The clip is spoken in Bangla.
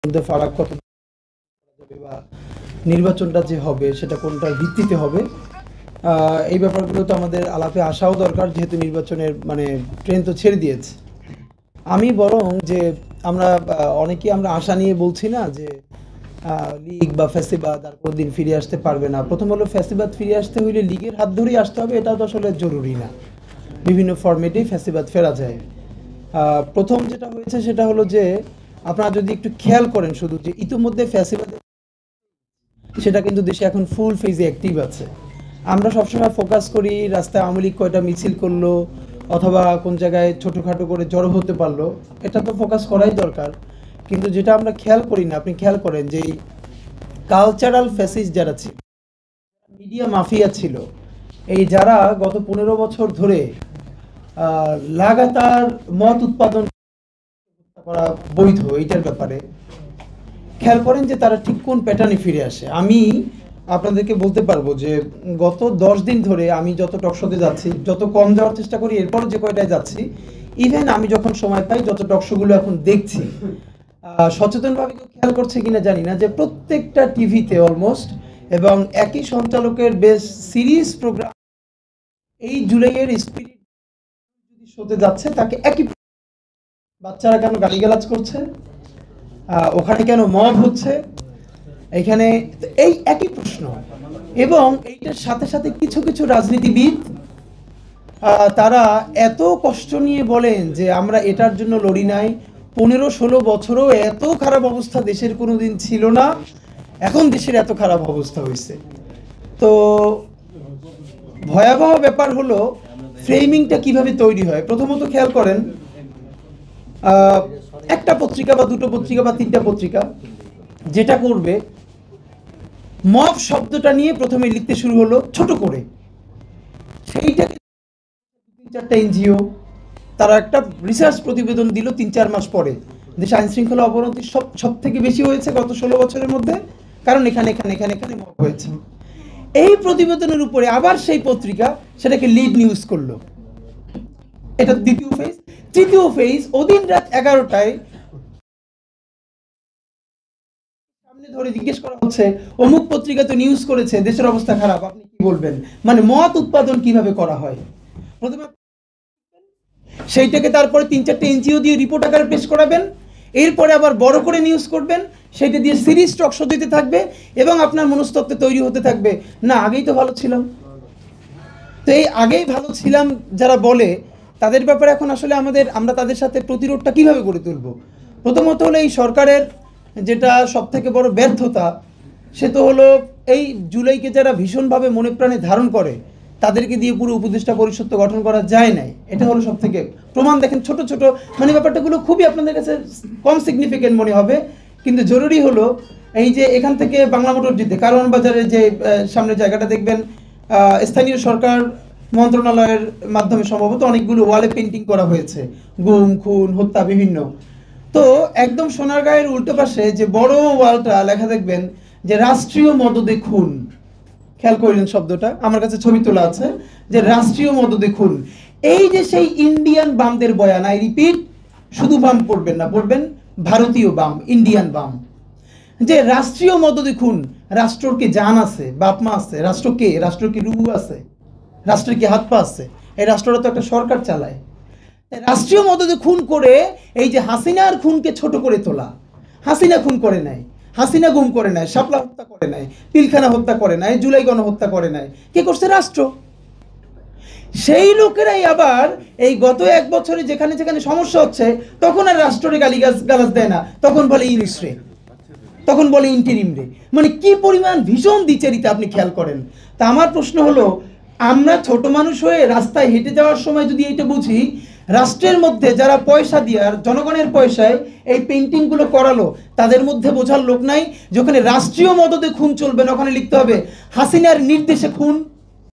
মধ্যে ফারাক কত যাবে বা নির্বাচনটা যে হবে সেটা কোনটার ভিত্তিতে হবে, এই ব্যাপারগুলো তো আমাদের আলাপে আসাও দরকার, যেহেতু নির্বাচনের মানে ট্রেন তো ছেড়ে দিয়েছে। আমি বরং যে আমরা অনেকেই আমরা আশা নিয়ে বলছি না যে লীগ বা ফ্যাসিবাদ আর কোনোদিন ফিরে আসতে পারবে না। প্রথম হলো ফ্যাসিবাদ ফিরে আসতে হইলে লীগের হাত ধরেই আসতে হবে, এটাও তো আসলে জরুরি না। বিভিন্ন ফরম্যাটেই ফ্যাসিবাদ ফেরা যায়। প্রথম যেটা হয়েছে সেটা হলো যে আপনারা যদি একটু খেয়াল করেন শুধু যে ইতিমধ্যে ফ্যাসিবাদ সেটা কিন্তু দেশে এখন ফুল ফেজে অ্যাক্টিভ আছে। আমরা সবসময় ফোকাস করি রাস্তায় আওয়ামী লীগ কয়টা মিছিল করলো অথবা কোন জায়গায় ছোটোখাটো করে জড়ো হতে পারলো, এটা তো ফোকাস করাই দরকার। কিন্তু যেটা আমরা খেয়াল করি না, আপনি খেয়াল করেন যে এই কালচারাল ফ্যাসিস্ট যারা ছিল, মিডিয়া মাফিয়া ছিল, এই যারা গত 15 বছর ধরে লাগাতার মত উৎপাদন করা বৈধ এইটার ব্যাপারে খেয়াল করেন যে তারা ঠিক কোন প্যাটার্নে ফিরে আসে। আমি আপনাদেরকে বলতে পারবো যে গত 10 দিন ধরে আমি যত টকশোতে যাচ্ছি, যত কম যাওয়ার চেষ্টা করি, এরপর যে কয়টায় যাচ্ছি, ইভেন আমি যখন সময় পাই যত টকশোগুলো এখন দেখছি, সচেতনভাবে কেউ খেয়াল করছে কিনা জানি না যে প্রত্যেকটা টিভিতে অলমোস্ট এবং একই সঞ্চালকের বেশ সিরিজ প্রোগ্রাম এই জুলাইয়ের স্পিরিট যদি শোতে যাচ্ছে তাকে একই বাচ্চারা কেন গালিগালাজ করছে, ওখানে কেন মব হচ্ছে, এখানে এই একই প্রশ্ন। এবং এইটার সাথে সাথে কিছু কিছু রাজনীতিবিদ তারা এত কষ্ট নিয়ে বলেন যে আমরা এটার জন্য লড়ি নাই, 15-16 বছরও এত খারাপ অবস্থা দেশের কোনো দিন ছিল না, এখন দেশের এত খারাপ অবস্থা হয়েছে। তো ভয়াবহ ব্যাপার হলো ফ্রেমিংটা কিভাবে তৈরি হয়। প্রথমত খেয়াল করেন, একটা পত্রিকা বা দুটো পত্রিকা বা তিনটা পত্রিকা যেটা করবে, মব শব্দটা নিয়ে প্রথমে লিখতে শুরু হলো ছোট করে, সেইটাকে 3-4টা এনজিও তারা একটা রিসার্চ প্রতিবেদন দিল 3-4 মাস পরে, দেশে আইন শৃঙ্খলা অবনতি সব থেকে বেশি হয়েছে গত 16 বছরের মধ্যে, কারণ এখানে এখানে এখানে এখানে মব হয়েছে। এই প্রতিবেদনের উপরে আবার সেই পত্রিকা সেটাকে লিড নিউজ করলো। এটা দ্বিতীয় ফেজ। তৃতীয় ফেজ, ওদিন রাত 11টায় সামনে ধরে জিজ্ঞেস করা হচ্ছে অমুক পত্রিকা তো নিউজ করেছে দেশের অবস্থা খারাপ, আপনি কি বলবেন? মানে মত উৎপাদন কিভাবে করা হয়, প্রথমে সেইটাকে তারপরে 3-4টে এনজিও দিয়ে রিপোর্ট আকারে পেশ করাবেন, এরপরে আবার বড় করে নিউজ করবেন, সেটা দিয়ে সিরিজ টক শো দিতে থাকবে এবং আপনার মনস্তত্ত্বে তৈরি হতে থাকবে না আগেই তো ভালো ছিলাম। তো এই আগেই ভালো ছিলাম যারা বলে তাদের ব্যাপারে এখন আসলে আমরা তাদের সাথে প্রতিরোধটা কিভাবে গড়ে তুলব। প্রথমত হলো এই সরকারের যেটা সব থেকে বড় ব্যর্থতা, সে তো হলো এই জুলাইকে যারা ভীষণভাবে মনে প্রাণে ধারণ করে তাদেরকে দিয়ে পুরো উপদেষ্টা পরিষদ তো গঠন করা যায় নাই, এটা হলো সব থেকে প্রমাণ। দেখেন ছোট ছোট মানে ব্যাপারটাগুলো খুবই আপনাদের কাছে কম সিগনিফিকেন্ট মনে হবে, কিন্তু জরুরি হলো এই যে এখান থেকে বাংলা মোটর যেতে কারওয়ান বাজারের যে সামনে জায়গাটা দেখবেন, স্থানীয় সরকার মন্ত্রণালয়ের মাধ্যমে সম্ভবত অনেকগুলো ওয়ালে পেন্টিং করা হয়েছে, গুম খুন হত্যা বিভিন্ন। তো একদম সোনারগাঁয়ের উল্টো পাশে যে বড় ওয়ালটা লেখা দেখবেন যে রাষ্ট্রীয় মদদে খুন, খেয়াল করলেন শব্দটা, আমার কাছে ছবি তোলা আছে, যে রাষ্ট্রীয় মদদে খুন। এই যে সেই ইন্ডিয়ান বামদের বয়ান, আই রিপিট, শুধু বাম পড়বেন না, পড়বেন ভারতীয় বাম, ইন্ডিয়ান বাম, যে রাষ্ট্রীয় মদদে খুন। রাষ্ট্রর কি জান আছে, বাপ মা আছে? রাষ্ট্র কি রুহু আছে? রাষ্ট্রের কি হাত পা আছে? এই রাষ্ট্রটা তো একটা সরকার চালায়। রাষ্ট্রীয় মদদে খুন করে এই যে হাসিনার খুনকে ছোট করে তোলা, হাসিনা খুন করে নাই, হাসিনা গুম করে নাই, শাপলা হত্যা করে নাই, পিলখানা হত্যা করে নাই, জুলাই গণহত্যা করে নাই, কে করছে? রাষ্ট্র। সেই লোকেরাই আবার এই গত 1 বছরে যেখানে যেখানে সমস্যা হচ্ছে তখন আর রাষ্ট্রের গালাজ দেয় না, তখন বলে ইলিশরে, তখন বলে ইন্টিরিম রে। মানে কি পরিমাণ ভীষণ দ্বিচারিতা আপনি খেয়াল করেন। তা আমার প্রশ্ন হলো, আমরা ছোট মানুষ হয়ে রাস্তায় হেঁটে যাওয়ার সময় যদি এইটা বুঝি, রাষ্ট্রের মধ্যে যারা পয়সা দিয়ে আর জনগণের পয়সায় এই পেন্টিংগুলো করালো, তাদের মধ্যে বোঝার লোক নাই যে ওখানে রাষ্ট্রীয় মদদে খুন চলবে না, ওখানে লিখতে হবে হাসিনার নির্দেশে খুন।